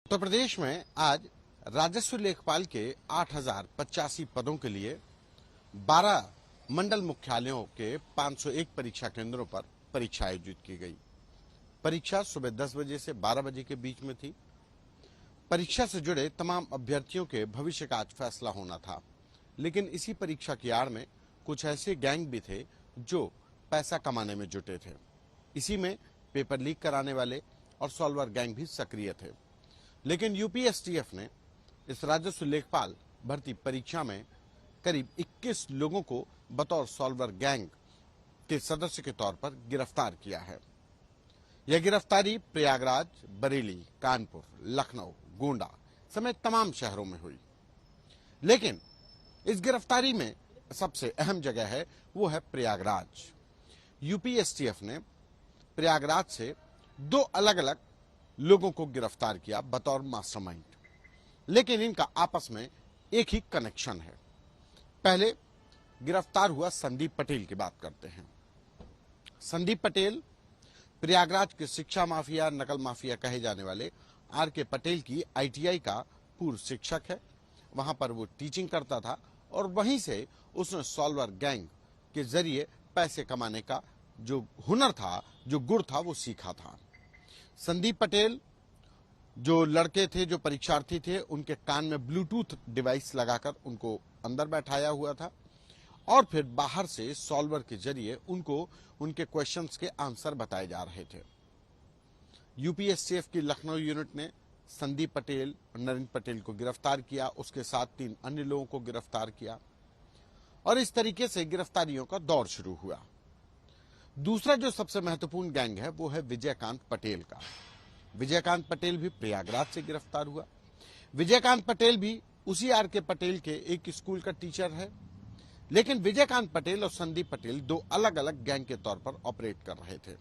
उत्तर प्रदेश में आज राजस्व लेखपाल के 8,085 पदों के लिए 12 मंडल मुख्यालयों के 501 परीक्षा केंद्रों पर परीक्षा आयोजित की गई। परीक्षा सुबह 10 बजे से 12 बजे के बीच में थी। परीक्षा से जुड़े तमाम अभ्यर्थियों के भविष्य का आज फैसला होना था, लेकिन इसी परीक्षा की आड़ में कुछ ऐसे गैंग भी थे जो पैसा कमाने में जुटे थे। इसी में पेपर लीक कराने वाले और सॉल्वर गैंग भी सक्रिय थे। लेकिन यूपीएसटीएफ ने इस राजस्व लेखपाल भर्ती परीक्षा में करीब 21 लोगों को बतौर सॉल्वर गैंग के सदस्य के तौर पर गिरफ्तार किया है। यह गिरफ्तारी प्रयागराज, बरेली, कानपुर, लखनऊ, गोंडा समेत तमाम शहरों में हुई। लेकिन इस गिरफ्तारी में सबसे अहम जगह है वो है प्रयागराज। यूपीएसटीएफ ने प्रयागराज से 2 अलग अलग लोगों को गिरफ्तार किया बतौर मास्टरमाइंड, लेकिन इनका आपस में एक ही कनेक्शन है। पहले गिरफ्तार हुआ संदीप पटेल की बात करते हैं। संदीप पटेल प्रयागराज के शिक्षा माफिया, नकल माफिया कहे जाने वाले आर.के. पटेल की आईटीआई का पूर्व शिक्षक है। वहां पर वो टीचिंग करता था और वहीं से उसने सॉल्वर गैंग के जरिए पैसे कमाने का जो हुनर था, जो गुण था, वो सीखा था। संदीप पटेल जो लड़के थे, जो परीक्षार्थी थे, उनके कान में ब्लूटूथ डिवाइस लगाकर उनको अंदर बैठाया हुआ था और फिर बाहर से सॉल्वर के जरिए उनको उनके क्वेश्चंस के आंसर बताए जा रहे थे। यूपीएसटीएफ की लखनऊ यूनिट ने संदीप पटेल और नरेंद्र पटेल को गिरफ्तार किया, उसके साथ 3 अन्य लोगों को गिरफ्तार किया और इस तरीके से गिरफ्तारियों का दौर शुरू हुआ। दूसरा जो सबसे महत्वपूर्ण गैंग है वो है विजयकांत पटेल का। विजयकांत पटेल भी प्रयागराज से गिरफ्तार हुआ। विजयकांत पटेल भी उसी आर.के. पटेल के एक स्कूल का टीचर है, लेकिन विजयकांत पटेल और संदीप पटेल 2 अलग अलग गैंग के तौर पर ऑपरेट कर रहे थे।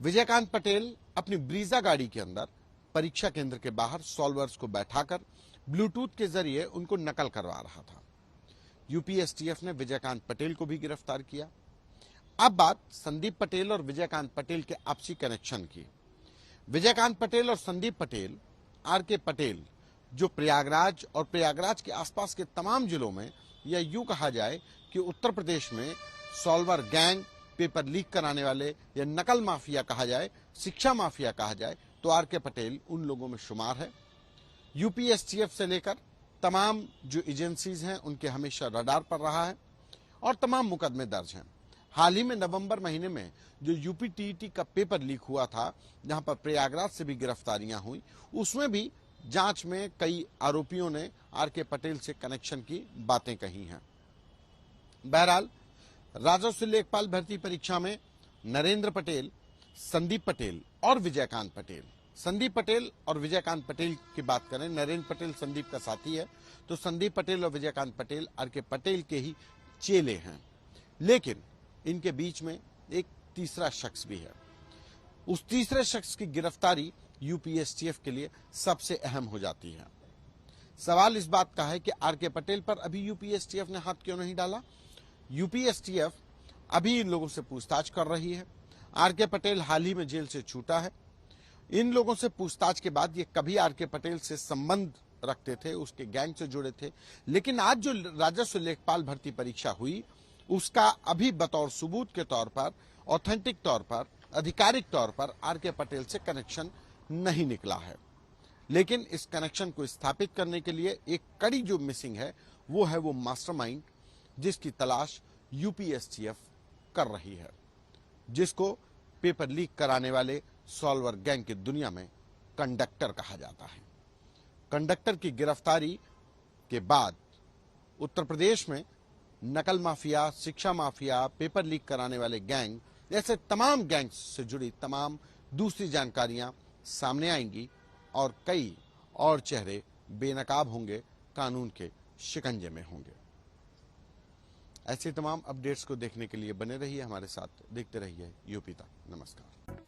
विजयकांत पटेल अपनी ब्रीजा गाड़ी के अंदर परीक्षा केंद्र के बाहर सॉल्वर्स को बैठाकर ब्लूटूथ के जरिए उनको नकल करवा रहा था। यूपीएसटीएफ ने विजयकांत पटेल को भी गिरफ्तार किया। अब बात संदीप पटेल और विजयकांत पटेल के आपसी कनेक्शन की। विजयकांत पटेल और संदीप पटेल, आर.के. पटेल, जो प्रयागराज और प्रयागराज के आसपास के तमाम जिलों में, या यूं कहा जाए कि उत्तर प्रदेश में सॉल्वर गैंग, पेपर लीक कराने वाले या नकल माफिया कहा जाए, शिक्षा माफिया कहा जाए, तो आर.के. पटेल उन लोगों में शुमार है। यूपीएसटीएफ से लेकर तमाम जो एजेंसीज हैं उनके हमेशा रडार पर रहा है और तमाम मुकदमे दर्ज हैं। हाल ही में नवंबर महीने में जो यूपीटीईटी का पेपर लीक हुआ था, जहां पर प्रयागराज से भी गिरफ्तारियां हुई, उसमें भी जांच में कई आरोपियों ने आर.के. पटेल से कनेक्शन की बातें कही हैं। बहरहाल राजस्व लेखपाल भर्ती परीक्षा में नरेंद्र पटेल, संदीप पटेल और विजयकांत पटेल, संदीप पटेल और विजयकांत पटेल की बात करें, नरेंद्र पटेल संदीप का साथी है, तो संदीप पटेल और विजयकांत पटेल आर.के. पटेल के ही चेले हैं। लेकिन इनके बीच में एक तीसरा शख्स भी है। उस तीसरे शख्स की गिरफ्तारी यूपीएसटीएफ के लिए सबसे अहम हो जाती है। सवाल इस बात का है कि आर.के. पटेल पर अभी यूपीएसटीएफ ने हाथ क्यों नहीं डाला। यूपीएसटीएफ अभी इन लोगों से पूछताछ कर रही है। आर.के. पटेल हाल ही में जेल से छूटा है। इन लोगों से पूछताछ के बाद ये कभी आर.के. पटेल से संबंध रखते थे, उसके गैंग से जुड़े थे, लेकिन आज जो राजस्व लेखपाल भर्ती परीक्षा हुई उसका अभी बतौर सबूत के तौर पर, ऑथेंटिक तौर पर, आधिकारिक तौर पर आर.के. पटेल से कनेक्शन नहीं निकला है। लेकिन इस कनेक्शन को स्थापित करने के लिए एक कड़ी जो मिसिंग है वो है वो मास्टरमाइंड, जिसकी तलाश यूपीएसटीएफ कर रही है, जिसको पेपर लीक कराने वाले सॉल्वर गैंग की दुनिया में कंडक्टर कहा जाता है। कंडक्टर की गिरफ्तारी के बाद उत्तर प्रदेश में नकल माफिया, शिक्षा माफिया, पेपर लीक कराने वाले गैंग, ऐसे तमाम गैंग्स से जुड़ी तमाम दूसरी जानकारियां सामने आएंगी और कई और चेहरे बेनकाब होंगे, कानून के शिकंजे में होंगे। ऐसे तमाम अपडेट्स को देखने के लिए बने रहिए हमारे साथ, देखते रहिए यूपी तक। नमस्कार।